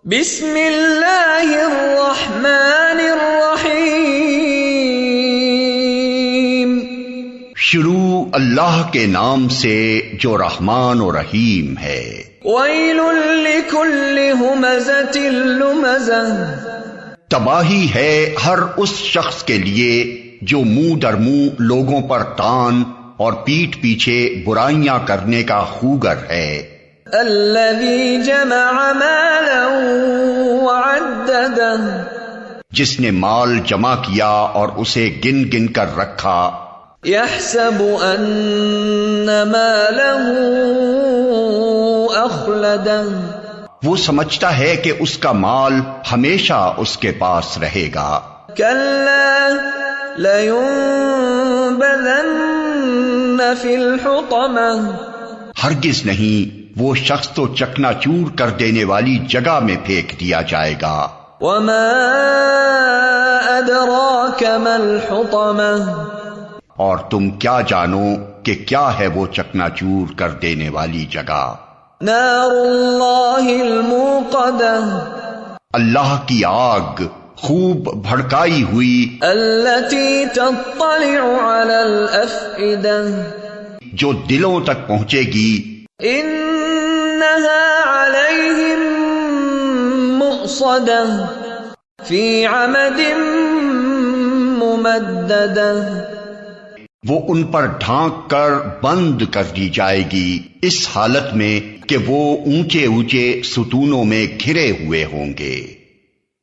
بسم اللہ الرحمن الرحیم، شروع اللہ کے نام سے جو رحمان و رحیم ہے۔ ویل لکل ہمزۃ لمزہ، تباہی ہے ہر اس شخص کے لیے جو منہ در منہ لوگوں پر تان اور پیٹھ پیچھے برائیاں کرنے کا خوگر ہے۔ الذی جمع مالا وعددہ، جس نے مال جمع کیا اور اسے گن گن کر رکھا۔ یحسب ان مالہ اخلدہ، وہ سمجھتا ہے کہ اس کا مال ہمیشہ اس کے پاس رہے گا۔ کلا لینبذن فی الحطمہ، ہرگز نہیں، وہ شخص تو چکنا چور کر دینے والی جگہ میں پھینک دیا جائے گا۔ وما ادراک ما الحطمہ، اور تم کیا جانو کہ کیا ہے وہ چکنا چور کر دینے والی جگہ؟ نار اللہ الموقدہ، اللہ کی آگ خوب بھڑکائی ہوئی، التی تطلع علی الافئدہ، جو دلوں تک پہنچے گی۔ انہا علیہم مؤصدہ فی عمد ممددہ، وہ ان پر ڈھانک کر بند کر دی جائے گی، اس حالت میں کہ وہ اونچے اونچے ستونوں میں گھرے ہوئے ہوں گے۔